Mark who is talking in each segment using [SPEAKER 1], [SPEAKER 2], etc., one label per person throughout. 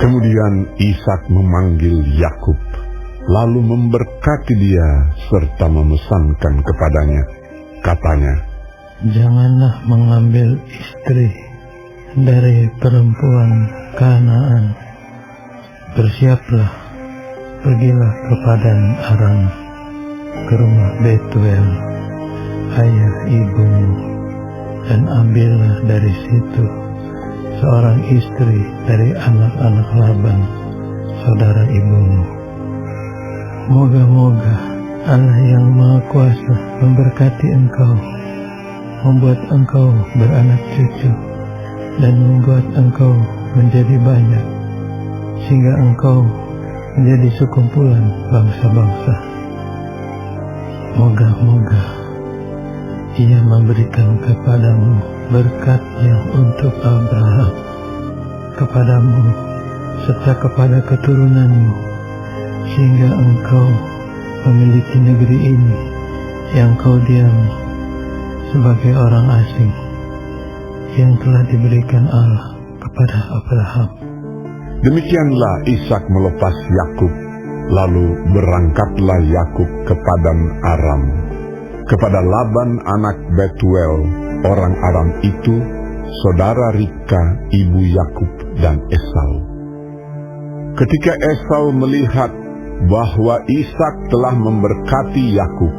[SPEAKER 1] Kemudian Ishak memanggil Yakub, lalu memberkati dia serta memesankan kepadanya. Katanya,
[SPEAKER 2] "Janganlah mengambil istri dari perempuan Kanaan. Bersiaplah, pergilah ke Padan Aram, ke rumah Betuel, ayah ibumu, dan ambillah dari situ seorang istri dari anak-anak Laban, saudara ibumu. Moga-moga Allah yang Maha Kuasa memberkati engkau, membuat engkau beranak cucu, dan membuat engkau menjadi banyak, sehingga engkau menjadi sekumpulan bangsa-bangsa. Moga-moga Ia memberikan kepadamu berkat-Nya untuk Abraham, kepadamu serta kepada keturunanmu, sehingga engkau memiliki negeri ini yang kau diami sebagai orang asing, yang telah diberikan Allah kepada Abraham."
[SPEAKER 1] Demikianlah Ishak melepas Yakub, lalu berangkatlah Yakub ke Padan Aram, kepada Laban anak Betuel, orang Aram itu, saudara Ribka, ibu Yakub dan Esau. Ketika Esau melihat bahwa Ishak telah memberkati Yakub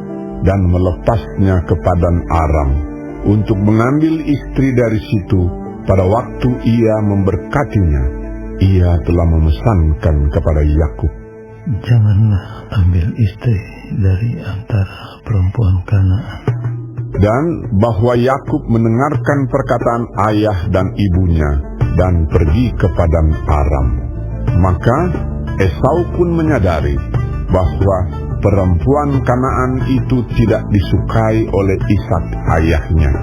[SPEAKER 1] dan melepasnya ke Padan Aram untuk mengambil istri dari situ, pada waktu ia memberkatinya, ia telah memesankan kepada Yakub,
[SPEAKER 2] "Janganlah ambil istri dari antara perempuan Kanaan."
[SPEAKER 1] Dan bahwa Yakub mendengarkan perkataan ayah dan ibunya dan pergi ke Padan Aram. Maka Esau pun menyadari bahwa perempuan Kanaan itu tidak disukai oleh Ishak ayahnya.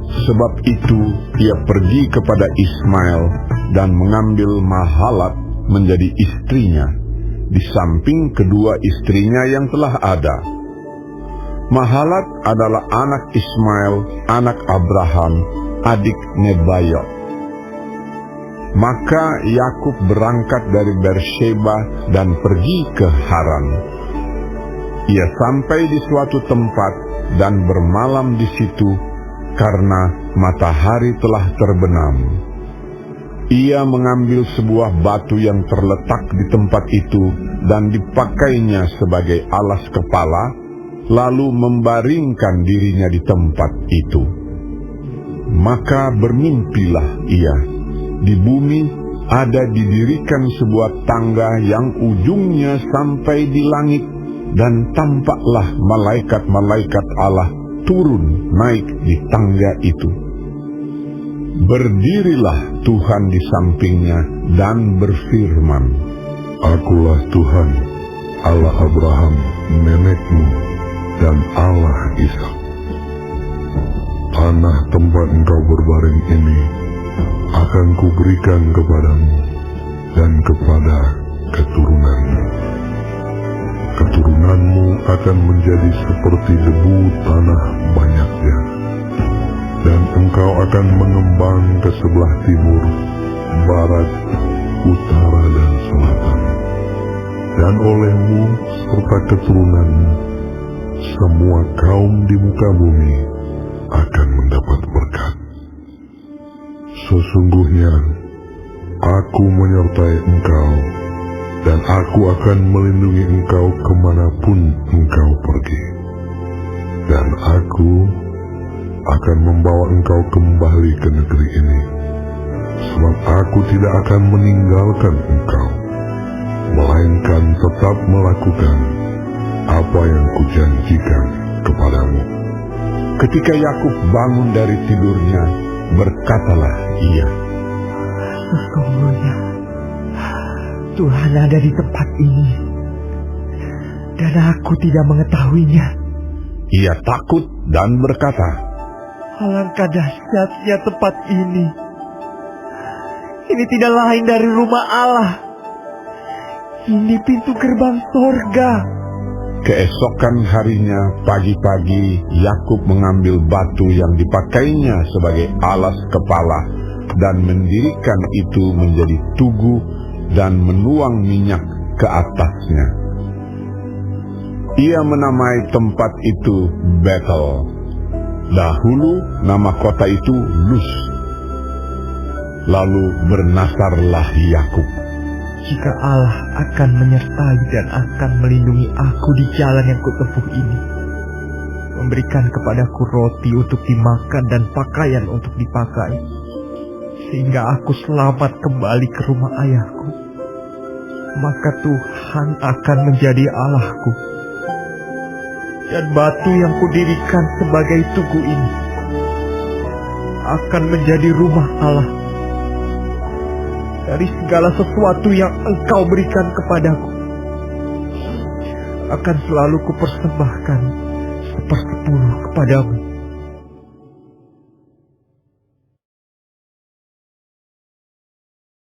[SPEAKER 1] Sebab itu ia pergi kepada Ismail dan mengambil Mahalat menjadi istrinya, di samping kedua istrinya yang telah ada. Mahalat adalah anak Ismail, anak Abraham, adik Nebayot. Maka Yakub berangkat dari Beersheba dan pergi ke Haran. Ia sampai di suatu tempat dan bermalam di situ karena matahari telah terbenam. Ia mengambil sebuah batu yang terletak di tempat itu dan dipakainya sebagai alas kepala, lalu membaringkan dirinya di tempat itu. Maka bermimpilah ia. Di bumi ada didirikan sebuah tangga yang ujungnya sampai di langit, dan tampaklah malaikat-malaikat Allah turun naik di tangga itu. Berdirilah Tuhan di sampingnya dan berfirman,
[SPEAKER 3] "Akulah Tuhan, Allah Abraham, nenekmu, dan Allah Ishak. Tanah tempat engkau berbaring ini akan kuberikan kepadamu dan kepada keturunanmu. Keturunanmu akan menjadi seperti debu tanah banyaknya, dan engkau akan mengembang ke sebelah timur, barat, utara, dan selatan. Dan olehmu serta keturunanmu, semua kaum di muka bumi akan mendapat berkat. Sesungguhnya aku menyertai engkau, dan aku akan melindungi engkau kemanapun engkau pergi. Dan aku akan membawa engkau kembali ke negeri ini, sebab aku tidak akan meninggalkan engkau, melainkan tetap melakukan apa yang kujanjikan kepadamu."
[SPEAKER 1] Ketika Yakub bangun dari tidurnya, berkatalah ia,
[SPEAKER 4] "Sesungguhnya Tuhan ada di tempat ini, dan aku tidak mengetahuinya."
[SPEAKER 1] Ia takut dan berkata,
[SPEAKER 4] "Alangkah dahsyatnya tempat ini. Ini tidak lain dari rumah Allah. Ini pintu gerbang sorga."
[SPEAKER 1] Keesokan harinya pagi-pagi Yakub mengambil batu yang dipakainya sebagai alas kepala, dan mendirikan itu menjadi tugu dan menuang minyak ke atasnya. Ia menamai tempat itu Betel. Dahulu nama kota itu Luz. Lalu bernasarlah Yakub.
[SPEAKER 4] Jika Allah akan menyertai dan akan melindungi aku di jalan yang kutempuh ini, memberikan kepadaku roti untuk dimakan dan pakaian untuk dipakai, sehingga aku selamat kembali ke rumah ayahku, maka Tuhan akan menjadi Allahku, dan batu yang kudirikan sebagai tugu ini akan menjadi rumah Allah. Dari segala sesuatu yang Engkau berikan kepadaku, akan selalu kupersembahkan 1/10 kepadamu.